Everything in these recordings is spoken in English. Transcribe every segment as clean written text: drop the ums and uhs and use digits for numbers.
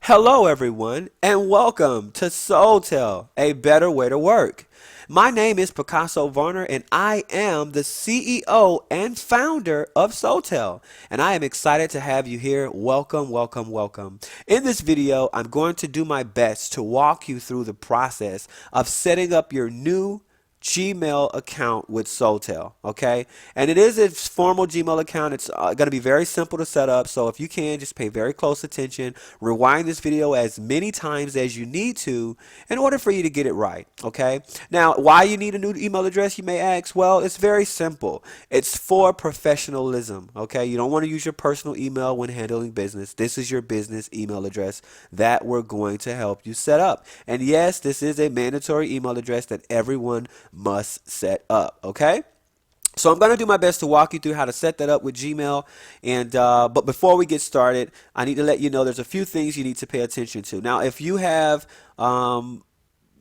Hello, everyone, and welcome to Soultel, a better way to work. My name is Picasso Varner, and I am the CEO and founder of Soultel. And I am excited to have you here. Welcome, welcome, welcome. In this video, I'm going to do my best to walk you through the process of setting up your new Gmail account with Soultel, okay? And it is a formal Gmail account. It's going to be very simple to set up. So if you can, just pay very close attention. Rewind this video as many times as you need to in order for you to get it right, okay? Now, why you need a new email address, you may ask? Well, it's very simple. It's for professionalism, okay? You don't want to use your personal email when handling business. This is your business email address that we're going to help you set up. And yes, this is a mandatory email address that everyone must set up, okay? So I'm going to do my best to walk you through how to set that up with Gmail. And but before we get started, I need to let you know there's a few things you need to pay attention to. Now, if you have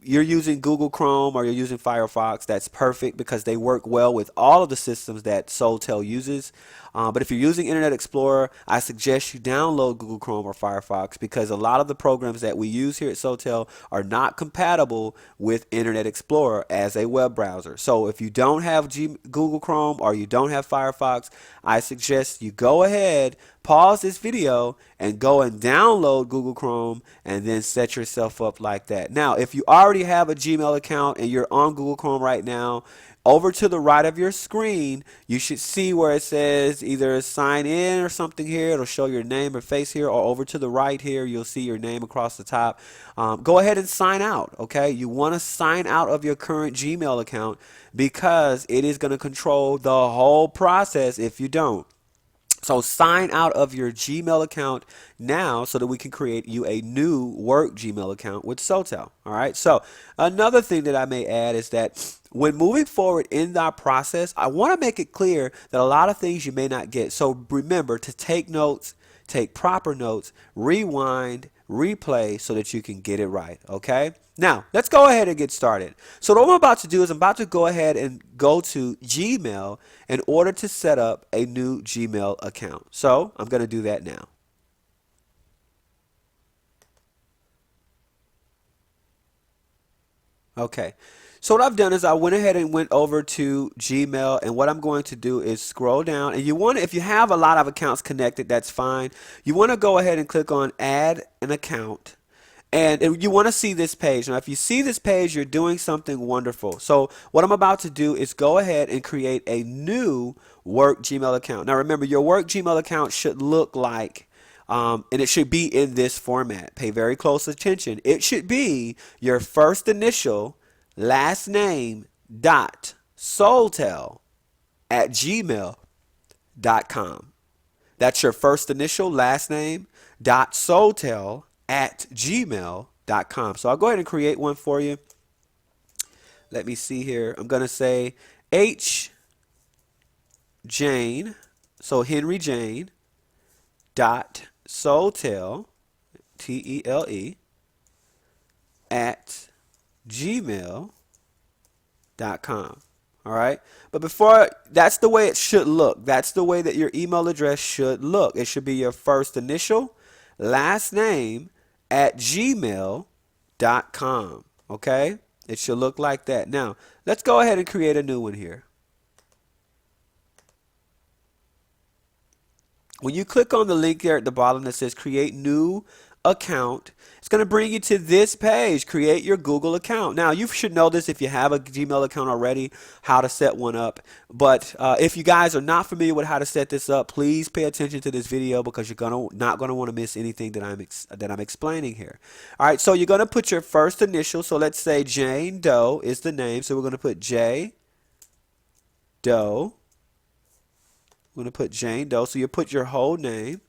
you're using Google Chrome or you're using Firefox, that's perfect because they work well with all of the systems that Soultel uses. But if you're using Internet Explorer, I suggest you download Google Chrome or Firefox because a lot of the programs that we use here at Soultel are not compatible with Internet Explorer as a web browser. So if you don't have Google Chrome or you don't have Firefox, I suggest you go ahead, pause this video, and go and download Google Chrome and then set yourself up like that. Now, if you already have a Gmail account and you're on Google Chrome right now, over to the right of your screen, you should see where it says either sign in or something here. It'll show your name or face here, or over to the right here, you'll see your name across the top. Go ahead and sign out, okay? You want to sign out of your current Gmail account because it is going to control the whole process if you don't. So sign out of your Gmail account now so that we can create you a new work Gmail account with Soultel. All right. So another thing that I may add is that when moving forward in our process, I want to make it clear that a lot of things you may not get. So remember to take notes, take proper notes, rewind, replay so that you can get it right. Okay. Now, let's go ahead and get started. So what I'm about to do is I'm about to go ahead and go to Gmail in order to set up a new Gmail account. So I'm going to do that now. Okay. So what I've done is I went ahead and went over to Gmail, and what I'm going to do is scroll down, and you want to, if you have a lot of accounts connected, that's fine. You want to go ahead and click on add an account. And you want to see this page. Now, if you see this page, you're doing something wonderful. So what I'm about to do is go ahead and create a new work Gmail account. Now, remember, your work Gmail account should look like, and it should be in this format. Pay very close attention. It should be your first initial, last name, dot, Soultel at gmail.com. That's your first initial, last name, dot, Soultel at gmail.com. So I'll go ahead and create one for you. Let me see here. I'm going to say H Jane, so Henry Jane, dot Soultel, Tele, at gmail.com. All right. But before, that's the way it should look. That's the way that your email address should look. It should be your first initial, last name, at gmail.com. Okay? It should look like that. Now, let's go ahead and create a new one here. When you click on the link there at the bottom that says create new account, it's going to bring you to this page, create your Google account. Now, you should know this if you have a Gmail account already, how to set one up. But if you guys are not familiar with how to set this up, please pay attention to this video because you're not going to want to miss anything that I'm explaining here. All right, so you're going to put your first initial. So let's say Jane Doe is the name. So we're going to put J Doe. We're going to put Jane Doe. So you put your whole name.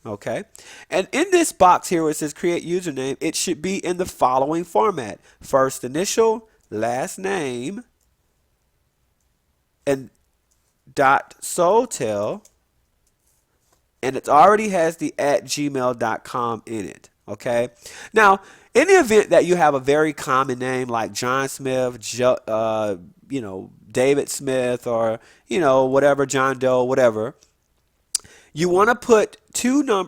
Okay. And in this box here where it says create username, it should be in the following format. First initial, last name, and dot Soultel, and it already has the at gmail.com in it. Okay. Now, in the event that you have a very common name like John Smith, David Smith, or, whatever, John Doe, whatever, You want to put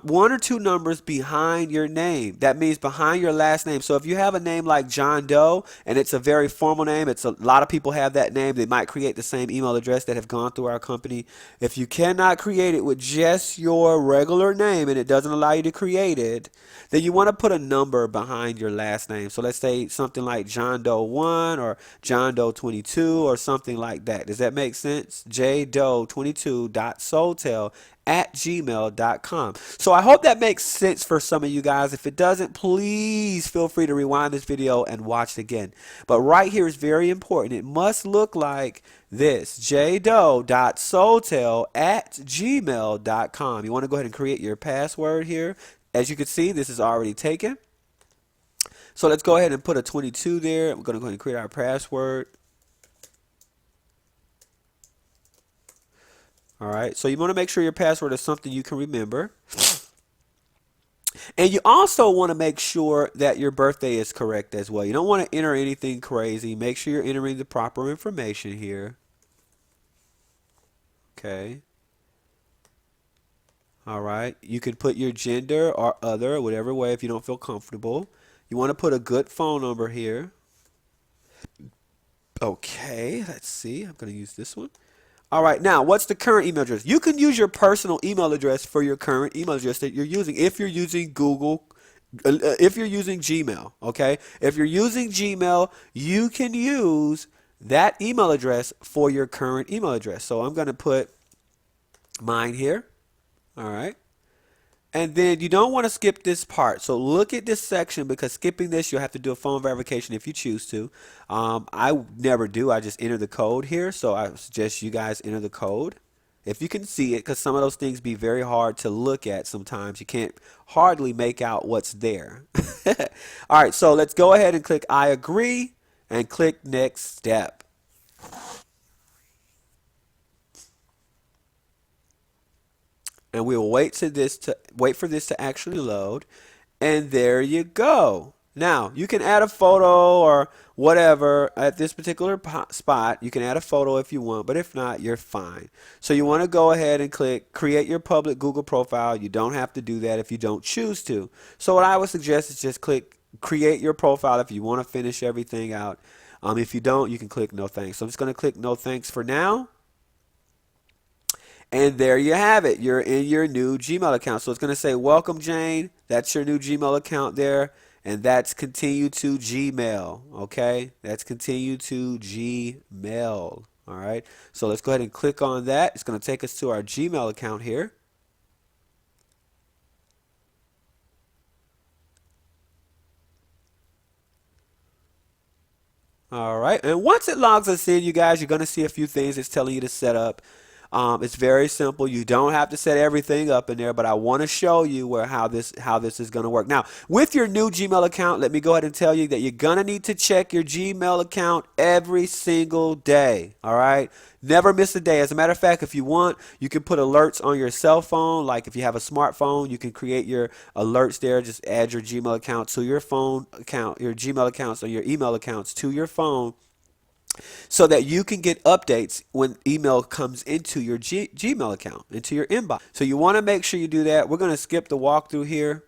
one or two numbers behind your name. That means behind your last name. So if you have a name like John Doe and it's a very formal name, it's a lot of people have that name. They might create the same email address that have gone through our company. If you cannot create it with just your regular name and it doesn't allow you to create it, then you want to put a number behind your last name. So let's say something like John Doe 1 or John Doe 22 or something like that. Does that make sense? jdoe22.sotel@gmail.com. So I hope that makes sense for some of you guys. If it doesn't, please feel free to rewind this video and watch it again. But right here is very important. It must look like this: jdoe.sotel@gmail.com. You want to go ahead and create your password here. As you can see, this is already taken. So let's go ahead and put a 22 there. We're going to go ahead and create our password. All right, so you want to make sure your password is something you can remember. And you also want to make sure that your birthday is correct as well. You don't want to enter anything crazy. Make sure you're entering the proper information here. Okay. All right. You can put your gender or other, whatever way, if you don't feel comfortable. You want to put a good phone number here. Okay, let's see. I'm going to use this one. All right, now what's the current email address? You can use your personal email address for your current email address that you're using if you're using Google, if you're using Gmail, okay? If you're using Gmail, you can use that email address for your current email address. So I'm going to put mine here, all right? And then you don't want to skip this part. So look at this section, because skipping this, you'll have to do a phone verification if you choose to. I never do. I just enter the code here. So I suggest you guys enter the code if you can see it, because some of those things be very hard to look at sometimes. You can't hardly make out what's there. All right, so let's go ahead and click I agree and click next step. And we will wait for this to actually load. And there you go. Now, you can add a photo or whatever at this particular spot. You can add a photo if you want, but if not, you're fine. So you want to go ahead and click create your public Google profile. You don't have to do that if you don't choose to. So what I would suggest is just click create your profile if you want to finish everything out. If you don't, you can click no thanks. So I'm just going to click no thanks for now. And there you have it. You're in your new Gmail account. So it's going to say, welcome, Jane. That's your new Gmail account there. And that's continue to Gmail. Okay? That's continue to Gmail. All right? So let's go ahead and click on that. It's going to take us to our Gmail account here. All right. And once it logs us in, you guys, you're going to see a few things it's telling you to set up. It's very simple. You don't have to set everything up in there, but I want to show you how this is going to work. Now, with your new Gmail account, let me go ahead and tell you that you're going to need to check your Gmail account every single day. All right? Never miss a day. As a matter of fact, if you want, you can put alerts on your cell phone. Like if you have a smartphone, you can create your alerts there. Just add your Gmail account to your phone account, your Gmail accounts or your email accounts to your phone, so that you can get updates when email comes into your Gmail account, into your inbox. So you want to make sure you do that. We're going to skip the walkthrough here.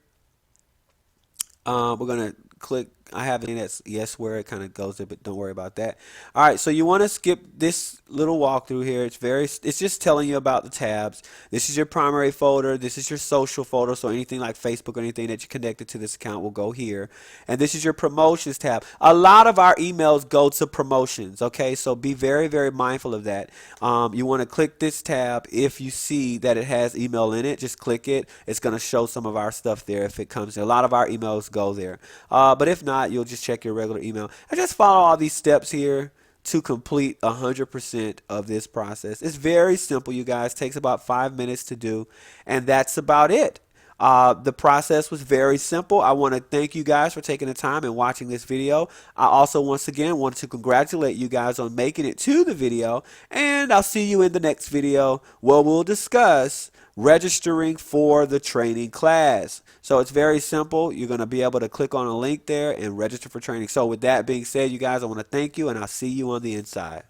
We're going to click, I have it that's yes where it kind of goes there, but don't worry about that. All right, so you want to skip this little walkthrough here. It's just telling you about the tabs. This is your primary folder. This is your social folder. So anything like Facebook or anything that you connected to this account will go here. And this is your promotions tab. A lot of our emails go to promotions. Okay, so be very, very mindful of that. You want to click this tab if you see that it has email in it. Just click it. It's going to show some of our stuff there if it comes. A lot of our emails go there. But if not, you'll just check your regular email and just follow all these steps here to complete 100% of this process. It's very simple, you guys. It takes about 5 minutes to do, and that's about it. The process was very simple. I want to thank you guys for taking the time and watching this video. I also once again want to congratulate you guys on making it to the video, and I'll see you in the next video where we'll discuss registering for the training class. So it's very simple. You're going to be able to click on a link there and register for training. So with that being said, you guys, I want to thank you, and I'll see you on the inside.